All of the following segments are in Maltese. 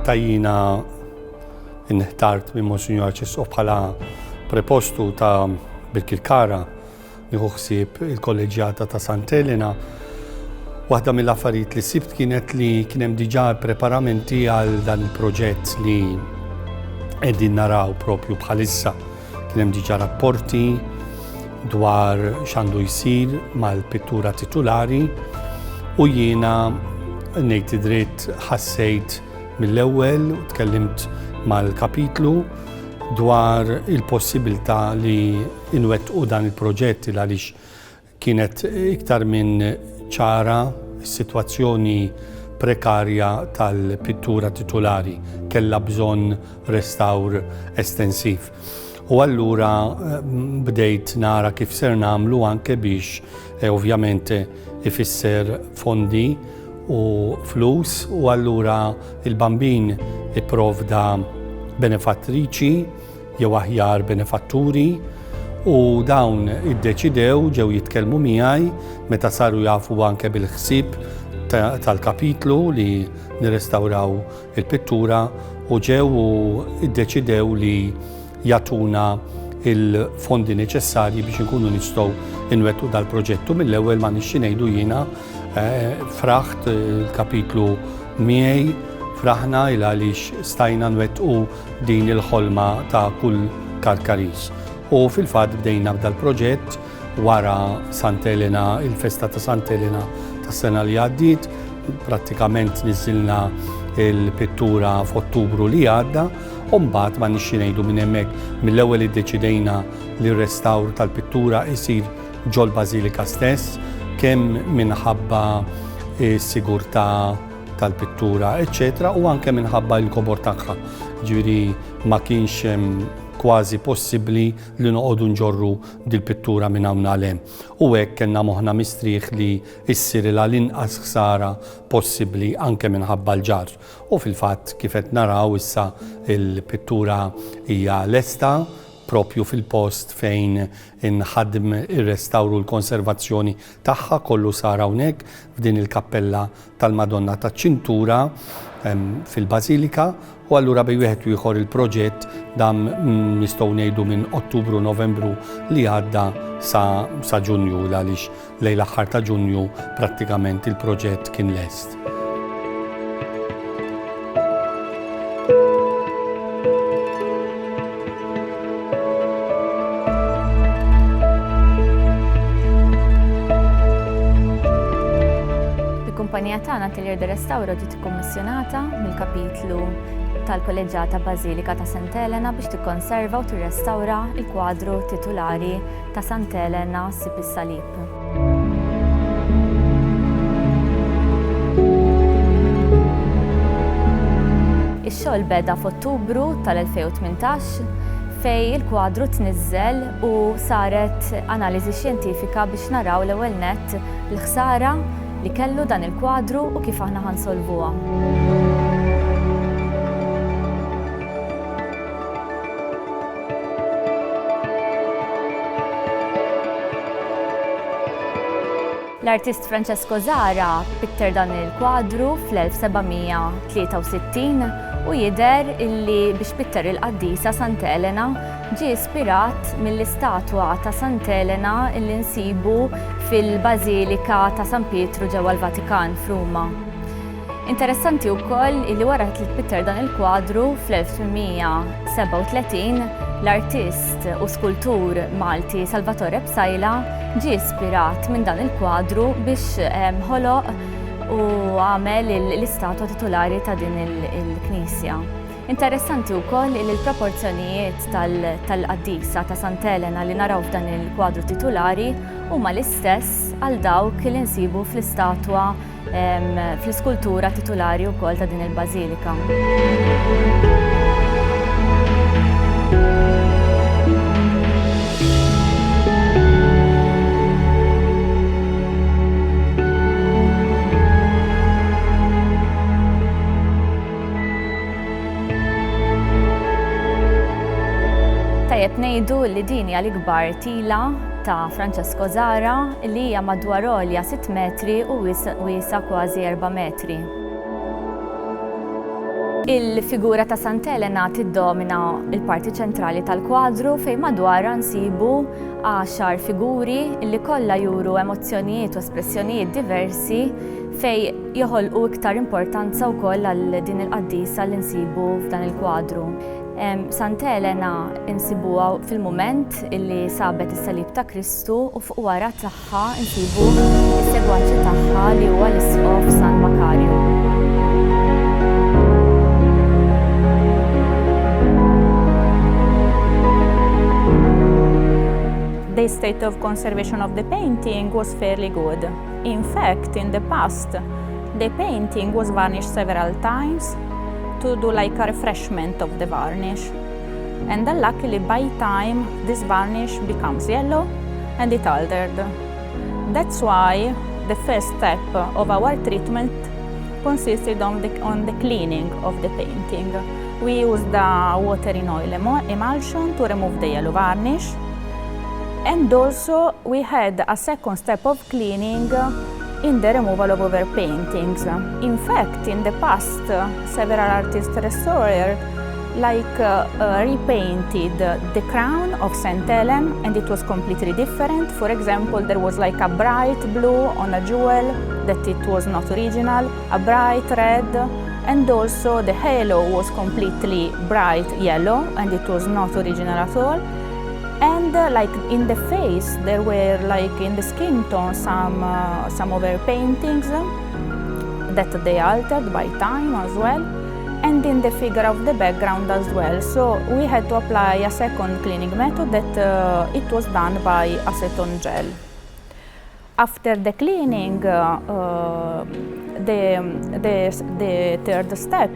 Meta jiena inħtart minn Mgr Ċesqof bħala prepostu ta' Birkirkara nieħu ħsieb il-Kollegjata ta' St Helena, waħda mill-affarijiet li sibt kienet li kien hemm diġà preparamenti għal dan il-proġett li qegħdin naraw propju bħalissa. Kien hemm diġà rapporti dwar x'għandu jsir mal-pittura titolari u jiena ngħid id-dritt ħassejt mill-ewwel u tkellimt mal-kapitlu dwar il-possibilità li inwettqu dan il-proġett għaliex kienet iktar minn ċara s-sitwazzjoni prekarja tal-pittura titolari kellha bżonn restawr estensiv. U allura bdejt nara kif ser nagħmlu anke biex ovvjament ifisser fondi u flus u allura il-bambin ipprovda benefattriċi jew aħjar benefatturi u dawn iddeċidew ġew jitkellmu miegħi meta saru jafu anke bil-ħsieb tal-kapitlu li nirrestawraw il-pittura u ġew iddeċidew li jagħtuna il-fondi neċessarji biex inkunu nistgħu inwettqu dal-proġettu. Mill-ewwel ma nixxi ngħidu jiena fraħt il-kapitlu miegħi fraħna għaliex stajna nwettqu din il-ħolma ta' kull Karkaris. U fil-fatt bdejna b'dal-proġett wara St Helena, il-festa ta' St Helena tas-sena li għaddiet, prattikament niżilna il-pittura f'Ottubru li għadda, u mbagħad ma nixxi ngħidu minn hemmhekk mill-ewwel iddeċidejna li r-restawr tal-pittura jsir ġol Bazilika stess, kemm minħabba s-sigurtà tal-pittura, eċċetera, u anke minħabba l-kobor tagħha. Ġifieri ma kienx kważi possibbli li noqogħdu nġorru dil-pittura minn hawn għalhem. U hekk kellna moħħna mistrieħ li ssir l-inqas ħsara possibbli anke minħabba l-ġar. U fil-fatt kif qed naraw issa il-pittura hija lesta propju fil-post fejn inħaddem ir-restawru l-konservazzjoni tagħha kollu sar hawnhekk f'din il-kappella tal-Madonna taċ-Ċintura fil-Basilica. U allura bej wieħed u ieħor il-proġett dam nistgħu ngħidu minn Ottubru Novembru li għadda sa Ġunju għaliex lejn l-aħħar ta' Ġunju prattikament il-proġett kien lest. Il-kumpanija tagħna Titular de Restawr ġiet ikkommissjonata mill-kapitlu tal-Kollegjata Bazilika ta' St Helena biex tikkonserva u tirrestawra il-kwadru titolari ta' St Helena sib is-Salib. Ix-xogħol beda f'Ottubru tal-2018 fej il-kwadru tniżżel u saret analiżi xjentifika biex naraw l-ewwel nett l-ħsara li kellu dan il-kwadru u kif aħna ħansolvuha. L-artist Francesco Zahra pitter dan il-kwadru fl-1763 u jidher illi biex pitter il-qaddisa St Helena ġie ispirat mill-istatwa ta' St Helena illi nsibu fil-Bazilika ta' San Pietru ġewwa l-Vatikan f'Ruma. Interessanti wkoll illi wara li pitter dan il-kwadru fl-1837 l-artist u skultur Malti Salvatore Psaila ġie ispirat minn dan il-kwadru biex ħoloq u għamel l-istatwa titolari ta' din il-knisja. Interessanti wkoll li l-proporzjonijiet tal-qaddisa ta' St Helena li naraw f'dan il-kwadru titolari huma l-istess għal dawk li nsibu fl-istatwa fl-iskultura titolari wkoll ta' din il-Bazilika. Tajjeb ngħidu li din hija l-ikbar tila ta' Francesco Zahra li hija madwar għolja 6 metri u wiesa kważi 4 metri. Il-figura ta' St Helena tiddomina il-parti ċentrali tal-kwadru fejn madwarha nsibu 10 figuri li kollha juru emozzjonijiet u espressjonijiet diversi fejn joħolqu iktar importanza wkoll għal din il-qaddisa li nsibu f'dan il-kwadru. St Helena insibuha fil-mument illi sabet is-salib ta' Kristu u fuq wara tagħha insibu is-segwaċi tagħha li huwa l-isqof San Makarju. The state of conservation of the painting was fairly good. In fact, in the past, the painting was varnished several times to do like a refreshment of the varnish. And unluckily, by time, this varnish becomes yellow and it altered. That's why the first step of our treatment consisted on the cleaning of the painting. We used the water in oil emulsion to remove the yellow varnish. And also we had a second step of cleaning in the removal of overpaintings. In fact, in the past, several artists restored repainted the crown of St Helen, and it was completely different. For example, there was like a bright blue on a jewel that it was not original, a bright red, and also the halo was completely bright yellow and it was not original at all. And like in the face, there were like in the skin tone some overpaintings that they altered by time as well, and in the figure of the background as well. So we had to apply a second cleaning method that it was done by acetone gel. After the cleaning, the third step,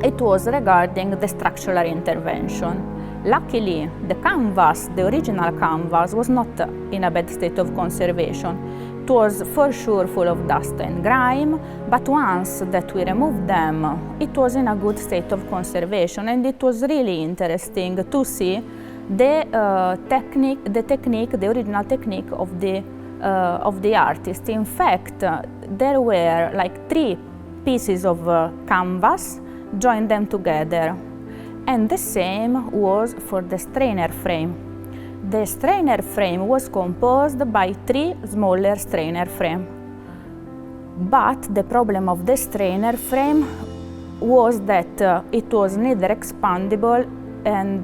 it was regarding the structural intervention. Luckily, the canvas, the original canvas, was not in a bad state of conservation. It was for sure full of dust and grime, but once that we removed them, it was in a good state of conservation, and it was really interesting to see the original technique of the artist. In fact, there were like 3 pieces of canvas, joined them together. And the same was for the strainer frame. The strainer frame was composed by 3 smaller strainer frames. But the problem of the strainer frame was that it was neither expandable and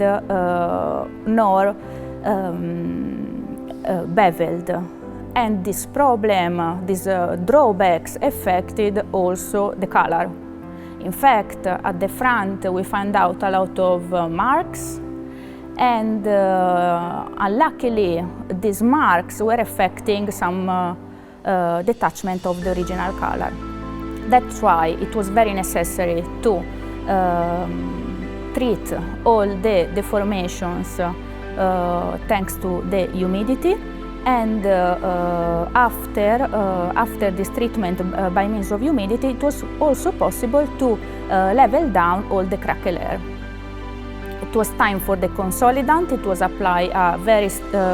nor beveled. And this problem, these drawbacks affected also the color. In fact, at the front we found out a lot of marks, and unluckily these marks were affecting some detachment of the original color. That's why it was very necessary to treat all the deformations thanks to the humidity. And after this treatment by means of humidity, it was also possible to level down all the crackle air. It was time for the consolidant. It was applied a very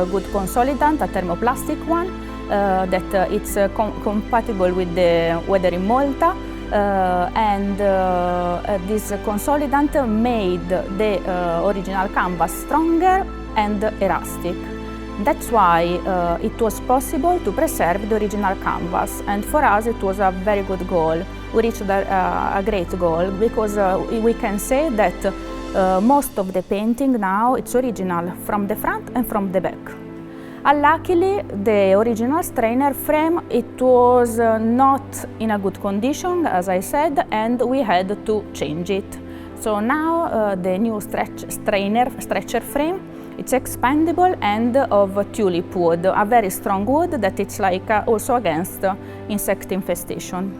good consolidant, a thermoplastic one, that it's compatible with the weather in Malta. And this consolidant made the original canvas stronger and elastic. That's why it was possible to preserve the original canvas, and for us it was a very good goal. We reached a great goal because we can say that most of the painting now it's original from the front and from the back. Unluckily, the original strainer frame, it was not in a good condition, as I said, and we had to change it. So now the new stretcher frame, it's expandable and of tulip wood, a very strong wood that it's like also against insect infestation.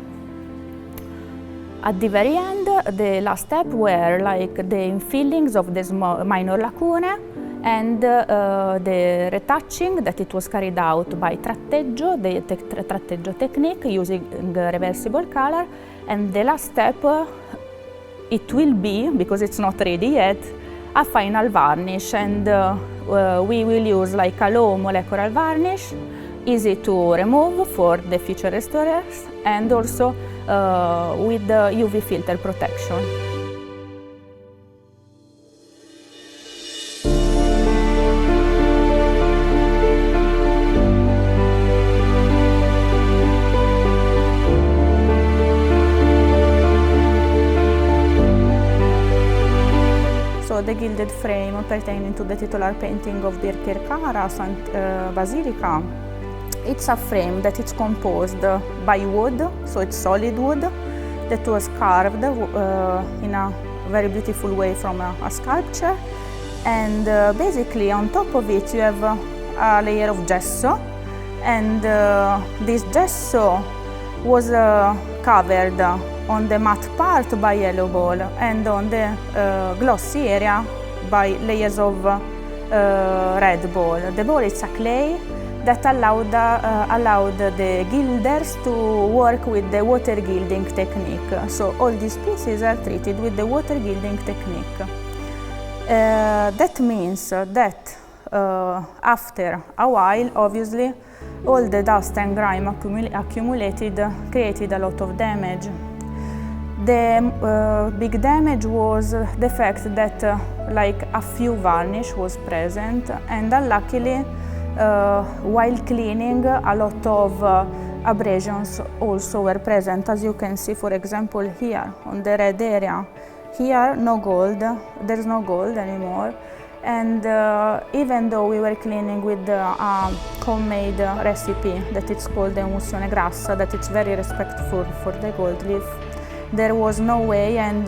At the very end, the last step were like the infillings of the minor lacunae and the retouching that it was carried out by tratteggio, the tratteggio technique using reversible color. And the last step, it will be, because it's not ready yet, a final varnish, and we will use like a low molecular varnish, easy to remove for the future restorers, and also with the UV filter protection. So the gilded frame pertaining to the titular painting of Birkirkara, Basilica, it's a frame that is composed by wood, so it's solid wood that was carved in a very beautiful way from a sculpture. And basically on top of it you have a layer of gesso, and this gesso was covered on the matte part by yellow ball and on the glossy area by layers of red ball. The ball is a clay that allowed the gilders to work with the water gilding technique. So all these pieces are treated with the water gilding technique. That means that after a while, obviously, all the dust and grime accumulated created a lot of damage. The big damage was the fact that like a few varnish was present, and unluckily while cleaning a lot of abrasions also were present, as you can see, for example, here on the red area. Here no gold, there's no gold anymore, and even though we were cleaning with a homemade recipe that it's called emulsione grassa, that it's very respectful for the gold leaf, there was no way, and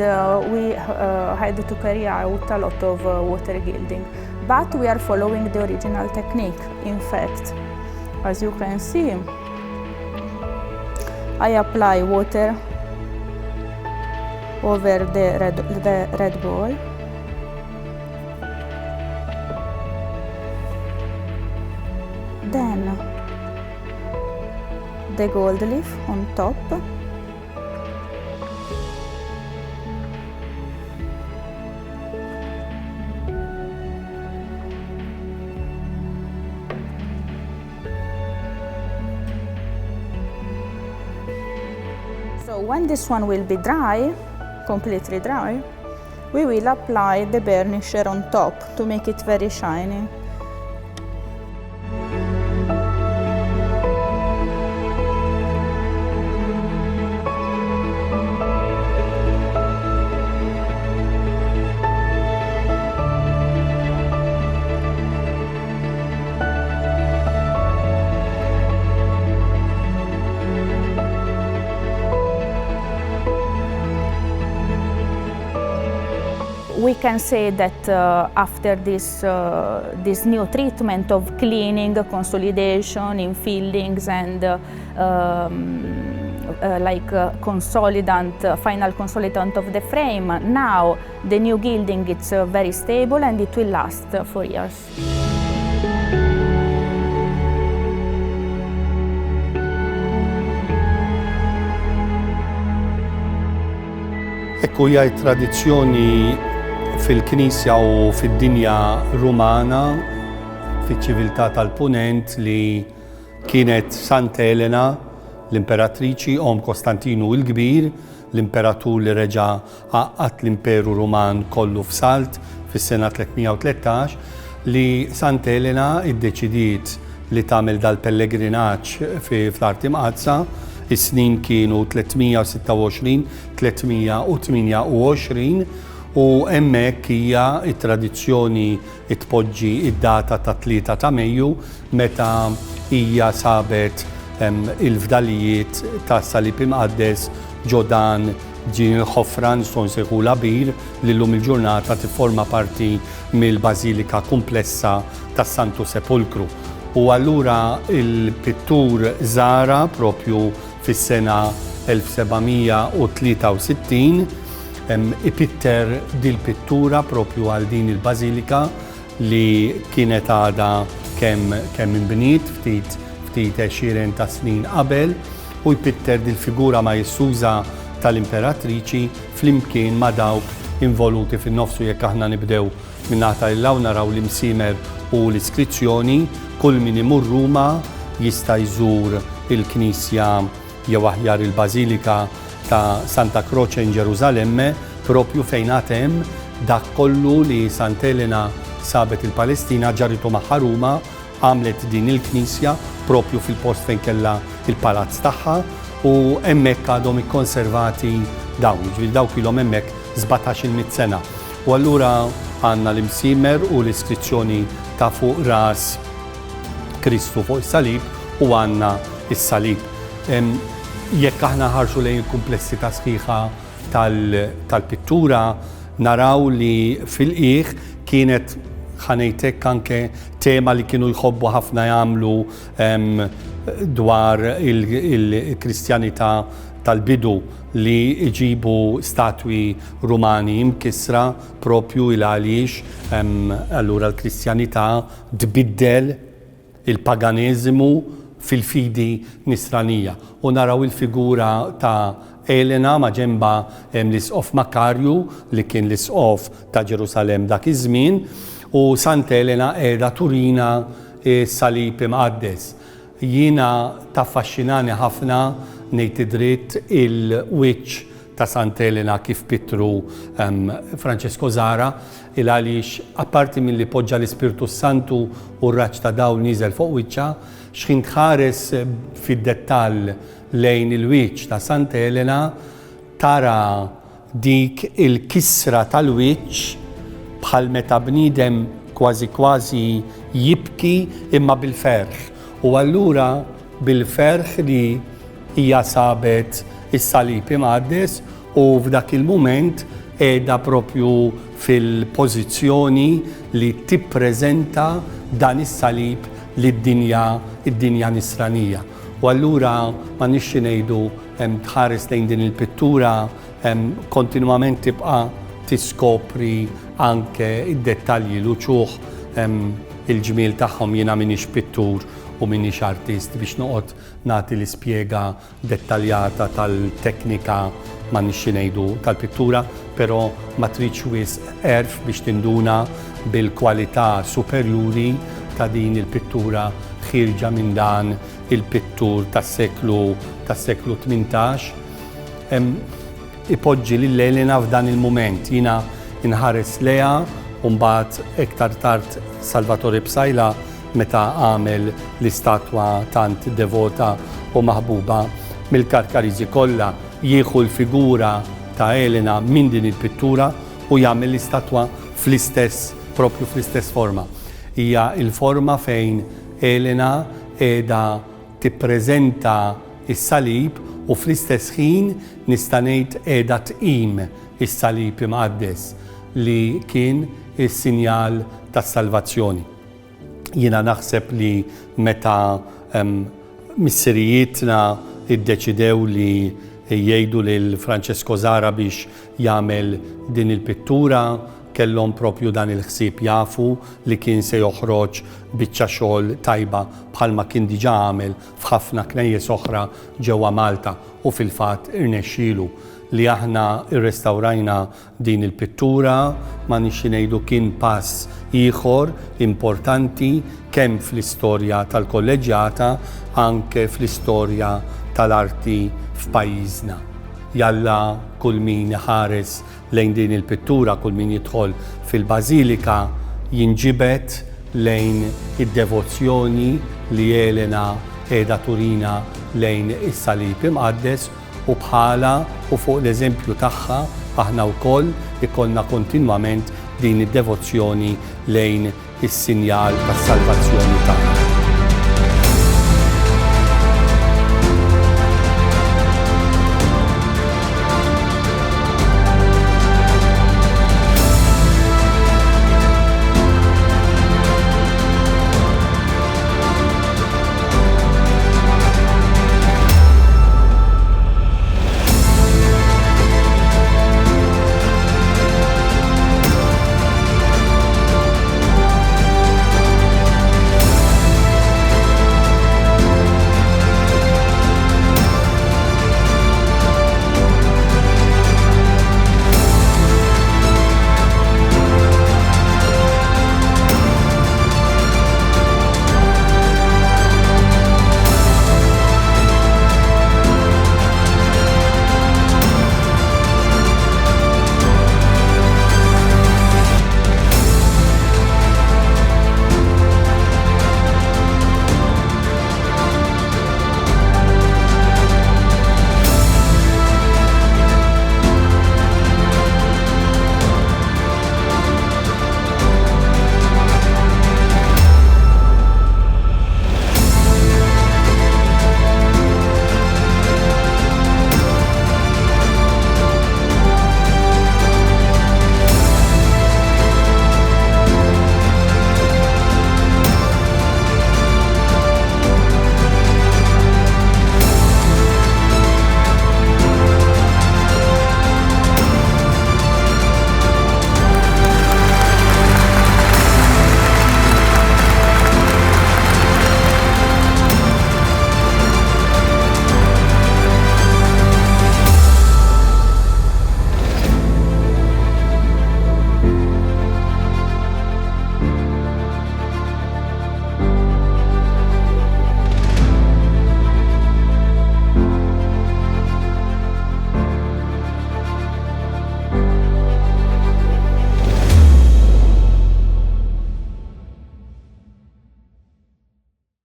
we had to carry out a lot of water gilding. But we are following the original technique. In fact, as you can see, I apply water over the red ball. Then the gold leaf on top. So when this one will be dry, completely dry, we will apply the burnisher on top to make it very shiny. We can say that after this new treatment of cleaning, consolidation, infillings, and final consolidant of the frame, now the new gilding is very stable and it will last for years. Ekku hija tradizzjoni fil-Knisja u fid-dinja Rumana, fiċ-ċiviltà tal-Punent, li kienet St Helena, l-imperatriċi, Kostantinu l-Kbir, l-imperatur li reġa' għaqqat l-Imperu Ruman kollu f'Salt fis-sena 313, li St Helena iddeċidiet li tagħmel dal-pellegrinaġġ fl-Art Imqazza. Is-snin kienu 326, 328, u hemmhekk hija t-tradizzjoni tpoġġi id-data ta' 3 ta' Mejju meta hija sabet il-fdalijiet ta' Salib Imqaddes ġodan ġin il-ħofra nistgħu nsejħula Bir li llum il-ġurnata tifforma parti mill-Bażilika komplessa tas-Santu Sepolkru. U allura il-pittur Zahra propju fis-sena 1763 ipitter dil-pittura propju għal din il-Bazilika li kienet għadha kemm inbniet ftit 20 ta' snin qabel, u jpitter dil-figura majsuża tal-imperatriċi flimkien ma' dawk involuti fin-nofsu. Jekk aħna nibdew minnata il-law naraw l-imsimer u l-iskrizzjoni, kull min imur Ruma jista' jżur il-Knisja jew aħjar il-Bażilika ta' Santa Croce in Ġeruzalemme, propju fejn hemm dak kollu li St Helena sabet il-Palestina ġaritu magħha Ruma, għamlet din il-knisja propju fil-post fejn kella il-palazz tagħha u hemmhekk għadhom ikkonservati dawn, ġifieri dawk ilhom hemmhekk 17,000 sena. U allura għandna l-imsimer u l-iskrizzjoni ta' fuq ras Kristu fuq is-salib u għandna is-salib. Jekk aħna ħarġu lejn il-kumplessità sħiħa tal-pittura, naraw li fil-qiegħ kienet ħanejtek anke tema li kienu jħobbu ħafna jagħmlu dwar il-Kristjanità tal-bidu li iġibu statwi Rumani imkisra propju il-għaliex allura l-Kristjanità tbiddel il-paganizmu fil-fidi nisranija. U naraw il-figura ta' Elena ma' ġemba l-isqof Makarju li kien l-isqof ta' Ġerusalem dak iż-żmien u Sant Helena qiegħda turina s-salib imqaddes. Jiena taffaxxinani ħafna ngħid id-dritt il-wiċċ ta' St Helena kif pittru Francesco Zahra għaliex apparti milli poġġa l-Ispirtu Santu u r-raġġ ta' dawl nieżel fuq wiċċha, x'kien tħares fid-dettall lejn il-wiċċ ta' St Helena tara dik il-kisra tal-wiċċ bħal meta bniedem kważi jibki imma bil-ferħ. U allura bil-ferħ li hija sabet is-salib imqaddes u f'dak il-mument qiegħda propju fil-pożizzjoni li tippreżenta dan is-salib lid-dinja nisranija. U allura ma nixxi ngħidu tħares lejn din il-pittura kontinwament tibqa' tiskopri anke id-dettalji l-uċuħ il-ġmiel tagħhom. Jiena m'iniex pittur u m'iniex artist biex noqgħod nagħti l-ispjega dettaljata tal-teknika ma nixxi ngħidu tal-pittura, però ma tridx wisq erf biex tinduna bil-kwalità superjuri ta' din il-pittura ħirġa minn dan il-pittur tas-seklu 18. Ipoġġi lil Elena f'dan il-mument. Jiena inħares leha u mbagħad iktar tard Salvatore Psaila meta għamel l-istatwa tant devota u maħbuba mill-Karkariżi kollha jieħu l-figura ta' Elena minn din il-pittura u jagħmel l-istatwa propju fl-istess forma. Hija il-forma fejn Elena qiegħda tippreżenta is-salib u fl-istess ħin nista' ngħid qiegħda tqim is-salib imqaddes li kien is-sinjal tas-salvazzjoni. Jiena naħseb li meta missirijietna iddeċidew li jgħidu lil Francesco Zahra biex jagħmel din il-pittura, kellhom propju dan il-ħsieb jafu li kien se joħroġ biċċa xogħol tajba bħalma kien diġà għamel f'ħafna knejjes oħra ġewwa Malta u fil-fatt irnexxielu li aħna irrestawrajna din il-pittura ma nixxi ngħidu kien pass ieħor importanti kemm fl-istorja tal-Kollegjata anke fl-istorja tal-arti f'pajjiżna. Jalla kull min ħares lejn din il-pittura, kull min jidħol fil-Bazilika jinġibet lejn id-devozzjoni li Elena qiegħda turina lejn is-salib imqaddes u bħala u fuq l-eżempju tagħha aħna wkoll ikollna kontinwament din id-devozzjoni lejn is-sinjal tas-salvazzjoni tagħna.